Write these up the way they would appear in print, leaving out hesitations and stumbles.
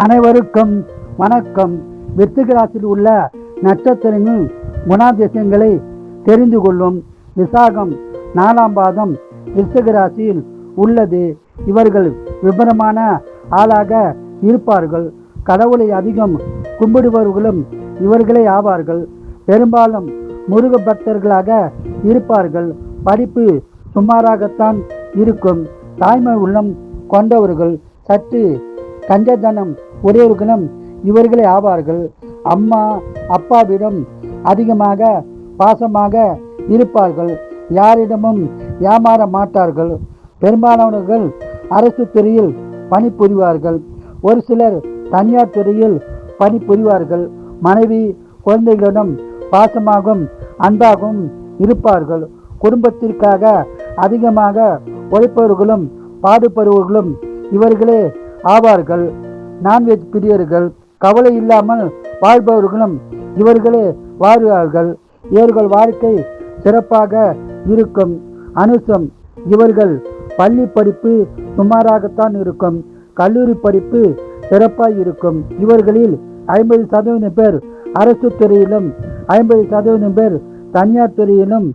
அனைவருக்கும் வணக்கம். விருச்சிக ராசியில் உள்ள நட்சத்திரங்களின் குணாதிசயங்களை தெரிந்து கொள்ளும். விசாகம் 4ஆம் பாதம் விருச்சிக ராசியில் உள்ளது. இவர்கள் விபரமான ஆளாக இருப்பார்கள். கடவுளை அதிகம் கும்பிடுபவர்களும் இவர்களே ஆவார்கள். பெரும்பாலும் முருக பக்தர்களாக இருப்பார்கள். படிப்பு சுமாராகத்தான் இருக்கும். தாய்மை உள்ளம் கொண்டவர்கள். சற்று கஞ்சதனம் உடையவர்களும் இவர்களே ஆவார்கள். அம்மா அப்பாவிடம் அதிகமாக பாசமாக இருப்பார்கள். யாரிடமும் ஏமாற மாட்டார்கள். பெரும்பாலானவர்கள் அரசு துறையில் பணிபுரிவார்கள். ஒரு சிலர் தனியார் துறையில் பணிபுரிவார்கள். மனைவி குழந்தைகளிடம் பாசமாகவும் அன்பாகவும் இருப்பார்கள். குடும்பத்திற்காக அதிகமாக உழைப்பவர்களும் பாடுபடுபவர்களும் இவர்களே ஆவார்கள். நான்வெஜ் பிரியர்கள். கவலை இல்லாமல் வாழ்பவர்களும் இவர்களே வாழ்வார்கள். இவர்கள் வாழ்க்கை சிறப்பாக இருக்கும். அனுசம் இவர்கள் பள்ளி படிப்பு சுமாராகத்தான் இருக்கும். கல்லூரி படிப்பு சிறப்பாக இருக்கும். இவர்களில் 50% பேர் அரசு துறையிலும் 50% பேர் தனியார் துறையிலும்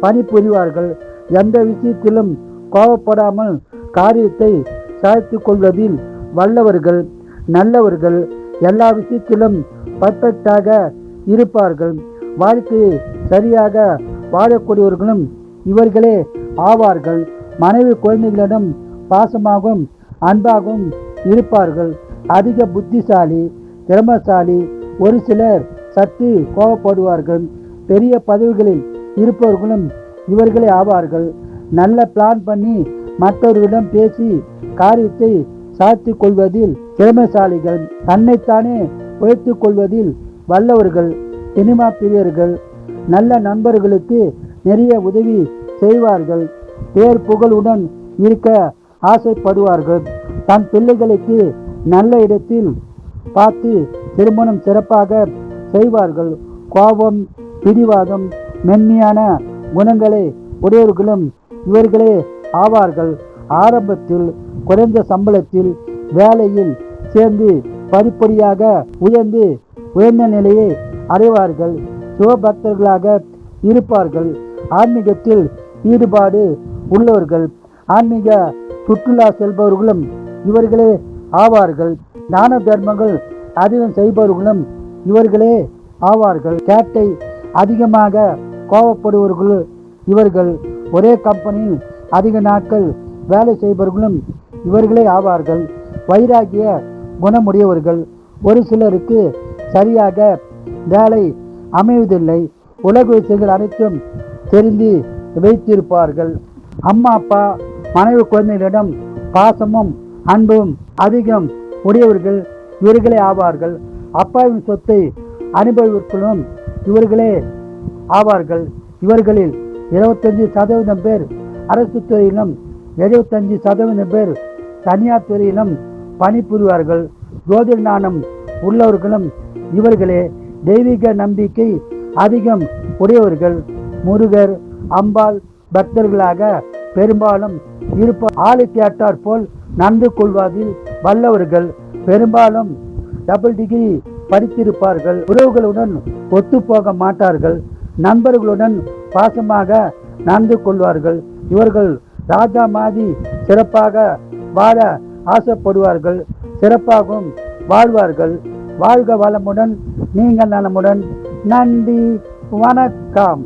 பணிபுரிவார்கள். எந்த விஷயத்திலும் கோபப்படாமல் காரியத்தை சாதித்துக் கொள்வதில் வல்லவர்கள். நல்லவர்கள். எல்லா விஷயத்திலும் பர்ஃபெக்டாக இருப்பார்கள். வாழ்க்கையை சரியாக வாழக்கூடியவர்களும் இவர்களே ஆவார்கள். மனைவி குழந்தைகளிடம் பாசமாகவும் அன்பாகவும் இருப்பார்கள். அதிக புத்திசாலி திறமசாலி. ஒரு சிலர் சற்று கோபப்படுவார்கள். பெரிய பதவிகளில் இருப்பவர்களும் இவர்களே ஆவார்கள். நல்ல பிளான் பண்ணி மற்றவர்களிடம் பேசி காரியத்தை சாதித்துக் கொள்வதில் திறமைசாலிகள். தன்னைத்தானே உயர்த்திக் கொள்வதில் வல்லவர்கள். சினிமா பிரியர்கள். நல்ல நண்பர்களுக்கு நிறைய உதவி செய்வார்கள். பேர் புகழுடன் இருக்க ஆசைப்படுவார்கள். தன் பிள்ளைகளுக்கு நல்ல இடத்தில் பார்த்து திருமணம் சிறப்பாக செய்வார்கள். கோபம் பிடிவாதம் மென்மையான குணங்களை உடையவர்களும் இவர்களே ஆவார்கள். ஆரம்பத்தில் குறைந்த சம்பளத்தில் வேலையில் சேர்ந்து படிப்படியாக உயர்ந்த நிலையை அடைவார்கள். சிவபக்தர்களாக இருப்பார்கள். ஆன்மீகத்தில் ஈடுபாடு உள்ளவர்கள். ஆன்மீக சுற்றுலா செல்பவர்களும் இவர்களே ஆவார்கள். தான தர்மங்கள் அதிகம் செய்பவர்களும் இவர்களே ஆவார்கள். கேட்டை அதிகமாக கோபப்படுபவர்கள் இவர்கள். ஒரே கம்பெனியில் அதிக நாட்கள் வேலை செய்பவர்களும் இவர்களே ஆவார்கள். வைராகிய குணமுடையவர்கள். ஒரு சிலருக்கு சரியாக வேலை அமைவதில்லை. உலக விஷயங்கள் அனைத்தும் தெரிந்து வைத்திருப்பார்கள். அம்மா அப்பா மனைவி குழந்தைகளிடம் பாசமும் அன்பும் அதிகம் உடையவர்கள் இவர்களே ஆவார்கள். அப்பாவின் சொத்தை அனுபவிப்பவர்களும் இவர்களே ஆவார்கள். இவர்களில் 25% பேர் அரசு துறையிலும் 75% பேர் தனியார் துறையிலும் பணிபுரிவார்கள். ஜோதிட ஞானம் உள்ளவர்களும் இவர்களே. தெய்வீக நம்பிக்கை அதிகம் உடையவர்கள். முருகர் அம்பாள் பக்தர்களாக பெரும்பாலும் இருப்ப ஆளு கேட்டார் போல் நடந்து கொள்வதில் வல்லவர்கள். பெரும்பாலும் டபுள் டிகிரி படித்திருப்பார்கள். உறவுகளுடன் ஒத்துப்போக மாட்டார்கள். நண்பர்களுடன் பாசமாக நடந்து கொள்வார்கள். இவர்கள் ராஜா மாதிரி சிறப்பாக வாழ ஆசைப்படுவார்கள். சிறப்பாகவும் வாழ்வார்கள். வாழ்க வளமுடன். நீங்கள் நலமுடன். நன்றி. வணக்கம்.